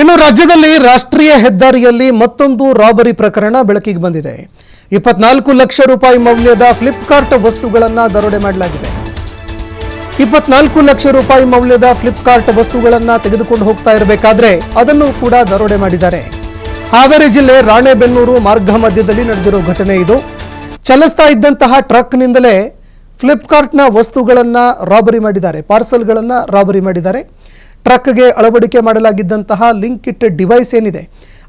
ಇನ್ನು ರಾಜ್ಯದಲ್ಲಿ ರಾಷ್ಟ್ರೀಯ ಹೆದ್ದಾರಿಯಲ್ಲಿ ಮತ್ತೊಂದು ರಾಬರಿ ಪ್ರಕರಣ ಬೆಳಕಿಗೆ ಬಂದಿದೆ. 24 ಲಕ್ಷ ರೂಪಾಯಿ ಮೌಲ್ಯದ ಫ್ಲಿಪ್ಕಾರ್ಟ್ ವಸ್ತುಗಳನ್ನು ದರೋಡೆ ಮಾಡಲಾಗಿದೆ. 24 ಲಕ್ಷ ರೂಪಾಯಿ ಮೌಲ್ಯದ ಫ್ಲಿಪ್ಕಾರ್ಟ್ ವಸ್ತುಗಳನ್ನು ತೆಗೆದುಕೊಂಡು ಹೋಗ್ತಾ ಇರಬೇಕಾದ್ರೆ ಅದನ್ನು ಕೂಡ ದರೋಡೆ ಮಾಡಿದ್ದಾರೆ. ಹಾವೇರಿ ಜಿಲ್ಲೆ ರಾಣೆಬೆನ್ನೂರು ಮಾರ್ಗ ಮಧ್ಯದಲ್ಲಿ ನಡೆದಿರೋ ಘಟನೆ ಇದು. ಚಲಿಸ್ತಾ ಇದ್ದಂತಹ ಟ್ರಕ್ನಿಂದಲೇ ಫ್ಲಿಪ್ಕಾರ್ಟ್ನ ವಸ್ತುಗಳನ್ನು ರಾಬರಿ ಮಾಡಿದ್ದಾರೆ, ಪಾರ್ಸಲ್ಗಳನ್ನು ರಾಬರಿ ಮಾಡಿದ್ದಾರೆ. ಟ್ರಕ್ಗೆ ಅಳವಡಿಕೆ ಮಾಡಲಾಗಿದ್ದಂತಹ ಲಿಂಕ್ ಇಟ್ ಡಿವೈಸ್ ಏನಿದೆ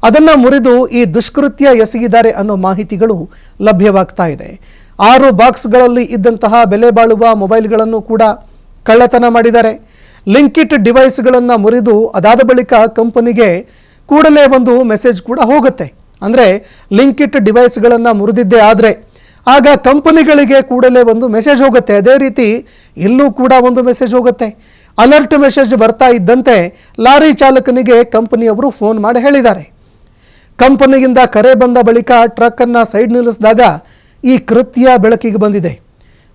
ಅದನ್ನು ಮುರಿದು ಈ ದುಷ್ಕೃತ್ಯ ಎಸಗಿದ್ದಾರೆ ಅನ್ನೋ ಮಾಹಿತಿಗಳು ಲಭ್ಯವಾಗ್ತಾ ಇದೆ. 6 ಬಾಕ್ಸ್ಗಳಲ್ಲಿ ಇದ್ದಂತಹ ಬೆಲೆ ಬಾಳುವ ಮೊಬೈಲ್ಗಳನ್ನು ಕೂಡ ಕಳ್ಳತನ ಮಾಡಿದ್ದಾರೆ. ಲಿಂಕ್ ಇಟ್ ಡಿವೈಸ್ಗಳನ್ನು ಮುರಿದು ಅದಾದ ಬಳಿಕ ಕಂಪನಿಗೆ ಕೂಡಲೇ ಒಂದು ಮೆಸೇಜ್ ಕೂಡ ಹೋಗುತ್ತೆ. ಅಂದರೆ ಲಿಂಕ್ ಇಟ್ ಡಿವೈಸ್ಗಳನ್ನು ಮುರಿದಿದ್ದೇ ಆದರೆ ಆಗ ಕಂಪನಿಗಳಿಗೆ ಕೂಡಲೇ ಒಂದು ಮೆಸೇಜ್ ಹೋಗುತ್ತೆ. ಅದೇ ರೀತಿ ಇಲ್ಲೂ ಕೂಡ ಒಂದು ಮೆಸೇಜ್ ಹೋಗುತ್ತೆ. ಅಲರ್ಟ್ ಮೆಸೇಜ್ ಬರ್ತಾ ಇದ್ದಂತೆ ಲಾರಿ ಚಾಲಕನಿಗೆ ಕಂಪನಿಯವರು ಫೋನ್ ಮಾಡಿ ಹೇಳಿದ್ದಾರೆ. ಕಂಪನಿಯಿಂದ ಕರೆ ಬಂದ ಬಳಿಕ ಟ್ರಕ್ಕನ್ನು ಸೈಡ್ ನಿಲ್ಲಿಸಿದಾಗ ಈ ಕೃತ್ಯ ಬೆಳಕಿಗೆ ಬಂದಿದೆ.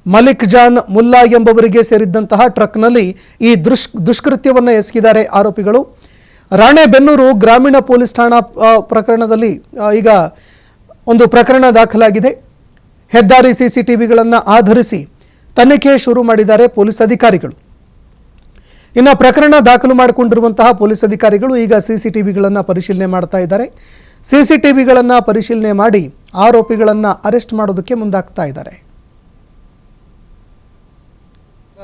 ಮಲಿಕ್ ಜಾನ್ ಮುಲ್ಲಾ ಎಂಬವರಿಗೆ ಸೇರಿದ್ದಂತಹ ಟ್ರಕ್ನಲ್ಲಿ ಈ ದುಷ್ಕೃತ್ಯವನ್ನು ಎಸಗಿದ್ದಾರೆ ಆರೋಪಿಗಳು. ರಾಣೆಬೆನ್ನೂರು ಗ್ರಾಮೀಣ ಪೊಲೀಸ್ ಠಾಣಾ ಪ್ರಕರಣದಲ್ಲಿ ಈಗ ಒಂದು ಪ್ರಕರಣ ದಾಖಲಾಗಿದೆ. ಹೆದ್ದಾರಿ ಸಿಸಿಟಿವಿಗಳನ್ನು ಆಧರಿಸಿ ತನಿಖೆ ಶುರು ಮಾಡಿದ್ದಾರೆ ಪೊಲೀಸ್ ಅಧಿಕಾರಿಗಳು. ಇನ್ನು ಪ್ರಕರಣ ದಾಖಲು ಮಾಡಿಕೊಂಡಿರುವಂತಹ ಪೊಲೀಸ್ ಅಧಿಕಾರಿಗಳು ಈಗ ಸಿಸಿಟಿವಿಗಳನ್ನು ಪರಿಶೀಲನೆ ಮಾಡ್ತಾ ಇದ್ದಾರೆ. ಸಿಸಿಟಿವಿಗಳನ್ನು ಪರಿಶೀಲನೆ ಮಾಡಿ ಆರೋಪಿಗಳನ್ನು ಅರೆಸ್ಟ್ ಮಾಡೋದಕ್ಕೆ ಮುಂದಾಗ್ತಾ ಇದ್ದಾರೆ.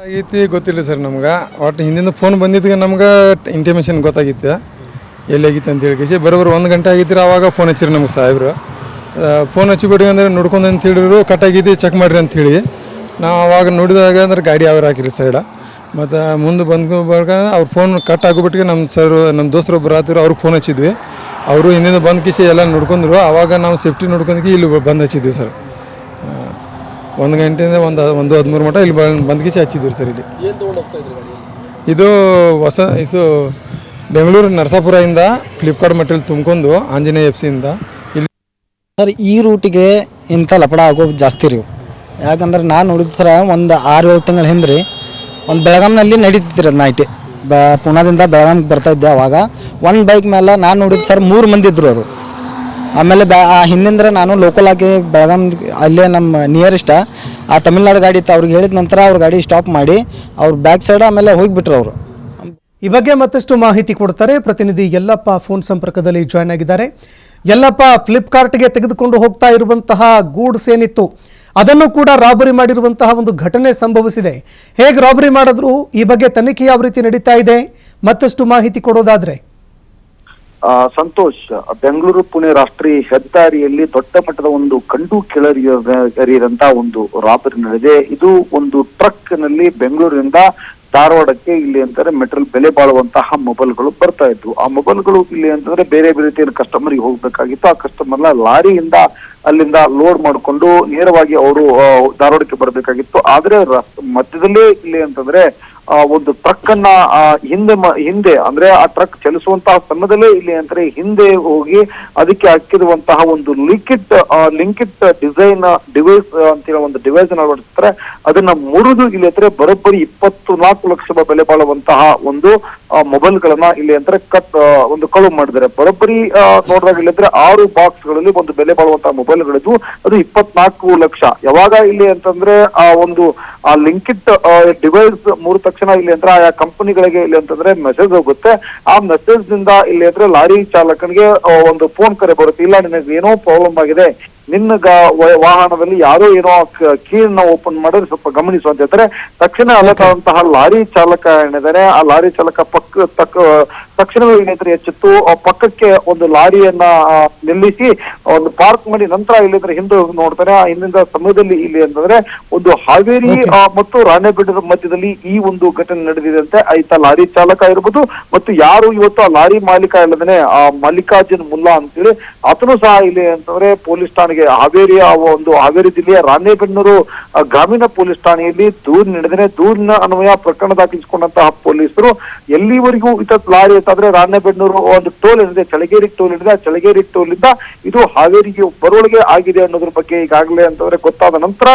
ಆಗೈತಿ ಗೊತ್ತಿಲ್ಲ ಸರ್, ನಮ್ಗೆ ಒಟ್ಟು ಹಿಂದಿನ ಫೋನ್ ಬಂದಿದ್ದಕ್ಕೆ ನಮ್ಗೆ ಇಂಟಿಮೇಷನ್ ಗೊತ್ತಾಗಿತ್ತು ಎಲ್ಲಿ ಆಗಿತ್ತು ಅಂತ ಹೇಳಿ. ಬರೋಬ್ಬರ 1 ಗಂಟೆ ಆಗಿತ್ತು. ಆವಾಗ ಫೋನ್ ಹಚ್ಚಿರಿ ನಮ್ಗೆ ಸಾಹೇಬ್ರು. ಫೋನ್ ಹಚ್ಚಿಬಿಡಿ ಅಂದರೆ ನೋಡ್ಕೊಂಡು ಅಂತ ಹೇಳಿದ್ರು, ಕಟ್ಟಾಗಿದ್ದು ಚೆಕ್ ಮಾಡಿರಿ ಅಂಥೇಳಿ. ನಾವು ಅವಾಗ ನೋಡಿದಾಗ ಅಂದ್ರೆ ಗಾಡಿ ಅವ್ರು ಹಾಕಿರಿ ಸೈಡ. ಮತ್ತು ಮುಂದೆ ಬಂದ್ಕೊಬಾಗ ಅವ್ರ ಫೋನ್ ಕಟ್ ಆಗೋಬಿಟ್ಟಿಗೆ ನಮ್ಮ ದೋಸ್ತರೊಬ್ಬರು ಆತಿರು, ಅವ್ರಿಗೆ ಫೋನ್ ಹಚ್ಚಿದ್ವಿ. ಅವರು ಹಿಂದಿನ ಬಂದು ಕಿಸಿ ಎಲ್ಲ ನೋಡ್ಕೊಂಡ್ರು. ಆವಾಗ ನಾವು ಸೇಫ್ಟಿ ನೋಡ್ಕೊಂಡ್ಕಿ ಇಲ್ಲಿ ಬಂದು ಹಚ್ಚಿದ್ವಿ ಸರ್. 1 ಗಂಟೆಯಿಂದ 1:13 ಮಟ್ಟ ಇಲ್ಲಿ ಬಂದು ಕಿಸಿ ಹಚ್ಚಿದ್ವಿ ಸರ್. ಇಲ್ಲಿ ಇದು ಬೆಂಗಳೂರು ನರಸಾಪುರದಿಂದ ಫ್ಲಿಪ್ಕಾರ್ಟ್ ಮೆಟೀರಿಯಲ್ ತುಂಬ್ಕೊಂಡು ಆಂಜನೇಯ FC ಇಲ್ಲಿ ಸರ್. ಈ ರೂಟಿಗೆ ಇಂಥ ಲಪಡ ಆಗೋದು ಜಾಸ್ತಿ ರೀ. ಯಾಕಂದ್ರೆ ನಾನು ನೋಡಿದ ಸರ ಒಂದು 6-7 ತಿಂಗಳ ಹಿಂದೆ ರೀ ಒಂದು ಬೆಳಗಾಂನಲ್ಲಿ ನಡೀತಿತ್ತು ನೈಟ್. ಪುಣಾದಿಂದ ಬೆಳಗಾಂಗೆ ಬರ್ತಾಯಿದ್ದೆ. ಅವಾಗ ಒಂದು ಬೈಕ್ ಮೇಲೆ ನಾನು ನೋಡಿದ್ದು ಸರ್ 3 ಮಂದಿ ಇದ್ದರು ಅವರು. ಆಮೇಲೆ ಹಿಂದಿಂದ್ರೆ ನಾನು ಲೋಕಲ್ ಆಗಿ ಬೆಳಗಾಂ ಅಲ್ಲೇ ನಮ್ಮ ನಿಯರೆಸ್ಟ್ ಆ ತಮಿಳ್ನಾಡು ಗಾಡಿ ಇತ್ತು. ಅವ್ರಿಗೆ ಹೇಳಿದ ನಂತರ ಅವ್ರ ಗಾಡಿ ಸ್ಟಾಪ್ ಮಾಡಿ ಅವ್ರ ಬ್ಯಾಕ್ ಸೈಡ್ ಆಮೇಲೆ ಹೋಗಿಬಿಟ್ರು ಅವರು. ಈ ಬಗ್ಗೆ ಮತ್ತಷ್ಟು ಮಾಹಿತಿ ಕೊಡ್ತಾರೆ ಪ್ರತಿನಿಧಿ ಯಲ್ಲಪ್ಪ ಫೋನ್ ಸಂಪರ್ಕದಲ್ಲಿ ಜಾಯ್ನ್ ಆಗಿದ್ದಾರೆ. ಯಲ್ಲಪ್ಪ, ಫ್ಲಿಪ್ಕಾರ್ಟ್ಗೆ ತೆಗೆದುಕೊಂಡು ಹೋಗ್ತಾ ಇರುವಂತಹ ಗೂಡ್ಸ್ ಏನಿತ್ತು ಅದನ್ನು ಕೂಡ ರಾಬರಿ ಮಾಡಿರುವಂತಹ ಒಂದು ಘಟನೆ ಸಂಭವಿಸಿದೆ. ಹೇಗೆ ರಾಬರಿ ಮಾಡಿದ್ರು, ಈ ಬಗ್ಗೆ ತನಿಖೆ ಯಾವ ರೀತಿ ನಡೀತಾ ಇದೆ, ಮತ್ತಷ್ಟು ಮಾಹಿತಿ ಕೊಡೋದಾದ್ರೆ. ಸಂತೋಷ್, ಬೆಂಗಳೂರು ಪುಣೆ ರಾಷ್ಟ್ರೀಯ ಹೆದ್ದಾರಿಯಲ್ಲಿ ದೊಡ್ಡ ಮಟ್ಟದ ಒಂದು ಕಂಡು ಕೆಳರಿಯದಂತಹ ಒಂದು ರಾಬರಿ ನಡೆದಿದೆ. ಇದು ಒಂದು ಟ್ರಕ್ ನಲ್ಲಿ ಬೆಂಗಳೂರಿನಿಂದ ಧಾರವಾಡಕ್ಕೆ ಇಲ್ಲಿ ಅಂತಾರೆ ಮೆಟೀರಿಯಲ್ ಬೆಲೆ ಬಾಳುವಂತಹ ಮೊಬೈಲ್ಗಳು ಬರ್ತಾ ಇದ್ವು. ಆ ಮೊಬೈಲ್ಗಳು ಇಲ್ಲಿ ಅಂತಂದ್ರೆ ಬೇರೆ ಬೇರೆ ರೀತಿಯ ಕಸ್ಟಮರ್ಗೆ ಹೋಗ್ಬೇಕಾಗಿತ್ತು. ಆ ಕಸ್ಟಮರ್ನ ಲಾರಿಯಿಂದ ಅಲ್ಲಿಂದ ಲೋಡ್ ಮಾಡಿಕೊಂಡು ನೇರವಾಗಿ ಅವರು ಧಾರವಾಡಕ್ಕೆ ಬರಬೇಕಾಗಿತ್ತು. ಆದ್ರೆ ಮಧ್ಯದಲ್ಲೇ ಇಲ್ಲಿ ಅಂತಂದ್ರೆ ಒಂದು ಟ್ರಕ್ ಅನ್ನ ಹಿಂದೆ ಅಂದ್ರೆ ಆ ಟ್ರಕ್ ಚಲಿಸುವಂತಹ ಸಮಯದಲ್ಲೇ ಇಲ್ಲಿ ಅಂದ್ರೆ ಹಿಂದೆ ಹೋಗಿ ಅದಕ್ಕೆ ಹಾಕಿರುವಂತಹ ಒಂದು ಲಿಂಕಿಟ್ ಡಿವೈಸ್ ಅಂತೇಳಿ ಒಂದು ಡಿವೈಸ್ ಅಳವಡಿಸ್ತಾರೆ. ಅದನ್ನ ಮುರಿದು ಇಲ್ಲಿ ಅಂದ್ರೆ ಬರೋಬ್ಬರಿ 24 ಲಕ್ಷ ಬೆಲೆ ಬಾಳುವಂತಹ ಒಂದು ಮೊಬೈಲ್ಗಳನ್ನ ಇಲ್ಲಿ ಅಂದ್ರೆ ಒಂದು ಕಳು ಮಾಡಿದ್ದಾರೆ. ಬರೋಬ್ಬರಿ ನೋಡಿದಾಗ ಇಲ್ಲಿ ಅಂದ್ರೆ 6 ಬಾಕ್ಸ್ಗಳಲ್ಲಿ ಒಂದು ಬೆಲೆ ಬಾಳುವಂತಹ ಮೊಬೈಲ್ಗಳಿದ್ವು. ಅದು 24 ಲಕ್ಷ. ಯಾವಾಗ ಇಲ್ಲಿ ಅಂತಂದ್ರೆ ಆ ಲಿಂಕಿಟ್ ಡಿವೈಸ್ ಮುರಿದ ತಕ್ಷಣ ಇಲ್ಲಿ ಅಂದ್ರೆ ಆಯಾ ಕಂಪನಿಗಳಿಗೆ ಇಲ್ಲಿ ಅಂತಂದ್ರೆ ಮೆಸೇಜ್ ಹೋಗುತ್ತೆ. ಆ ಮೆಸೇಜ್ ನಿಂದ ಇಲ್ಲಿ ಅಂದ್ರೆ ಲಾರಿ ಚಾಲಕನಿಗೆ ಒಂದು ಫೋನ್ ಕರೆ ಬರುತ್ತೆ. ಇಲ್ಲ, ನಿನಗೆ ಏನೋ ಪ್ರಾಬ್ಲಮ್ ಆಗಿದೆ, ನಿನ್ನ ವಾಹನದಲ್ಲಿ ಯಾರೋ ಏನೋ ಕೀನ ಓಪನ್ ಮಾಡಿದ್ರೆ ಸ್ವಲ್ಪ ಗಮನಿಸು ಅಂತ ಹೇಳ್ತಾರೆ. ತಕ್ಷಣ ಅಲರ್ಟ್ ಆದಂತಹ ಲಾರಿ ಚಾಲಕ ಏನಿದ್ದಾರೆ, ಆ ಲಾರಿ ಚಾಲಕ ತಕ್ಷಣವೇ ಏನಿದ್ರೆ ಎಚ್ಚೆತ್ತು ಪಕ್ಕಕ್ಕೆ ಒಂದು ಲಾರಿಯನ್ನ ನಿಲ್ಲಿಸಿ ಒಂದು ಪಾರ್ಕ್ ಮಾಡಿ ನಂತರ ಇಲ್ಲಿಂದ್ರೆ ಹಿಂದೆ ನೋಡ್ತಾರೆ. ಆ ಹಿಂದಿನ ಸಮಯದಲ್ಲಿ ಇಲ್ಲಿ ಅಂತಂದ್ರೆ ಒಂದು ಹಾವೇರಿ ಮತ್ತು ರಾಣೆಬೆನ್ನೂರು ಮಧ್ಯದಲ್ಲಿ ಈ ಒಂದು ಘಟನೆ ನಡೆದಿದೆ ಅಂತೆ. ಆಯ್ತಾ, ಲಾರಿ ಚಾಲಕ ಇರ್ಬೋದು ಮತ್ತು ಯಾರು ಇವತ್ತು ಆ ಲಾರಿ ಮಾಲೀಕ ಇಲ್ಲದೇನೆ ಆ ಮಲ್ಲಿಕಾರ್ಜುನ್ ಮುಲ್ಲಾ ಅಂತೇಳಿ ಆತನು ಸಹ ಇಲ್ಲಿ ಅಂತಂದ್ರೆ ಪೊಲೀಸ್ ಠಾಣೆಗೆ ಹಾವೇರಿ ಜಿಲ್ಲೆಯ ರಾಣೆಬೆನ್ನೂರು ಗ್ರಾಮೀಣ ಪೊಲೀಸ್ ಠಾಣೆಯಲ್ಲಿ ದೂರು ನೀಡಿದರೆ ದೂರಿನ ಅನ್ವಯ ಪ್ರಕರಣ ದಾಖಲಿಸಿಕೊಂಡಂತಹ ಪೊಲೀಸರು ಎಲ್ಲಿವರೆಗೂ ಲಾರಿ ಅಂತಂದ್ರೆ ರಾಣೆಬೆನ್ನೂರು ಒಂದು ಟೋಲ್ ಏನಿದೆ, ಚಳಗೇರಿ ಟೋಲ್ ಏನಿದೆ, ಆ ಚಳಗೇರಿ ಟೋಲ್ ಇಂದ ಇದು ಹಾವೇರಿಗೆ ಬರೋಳಿಗೆ ಆಗಿದೆ ಅನ್ನೋದ್ರ ಬಗ್ಗೆ ಈಗಾಗಲೇ ಅಂತಂದ್ರೆ ಗೊತ್ತಾದ ನಂತರ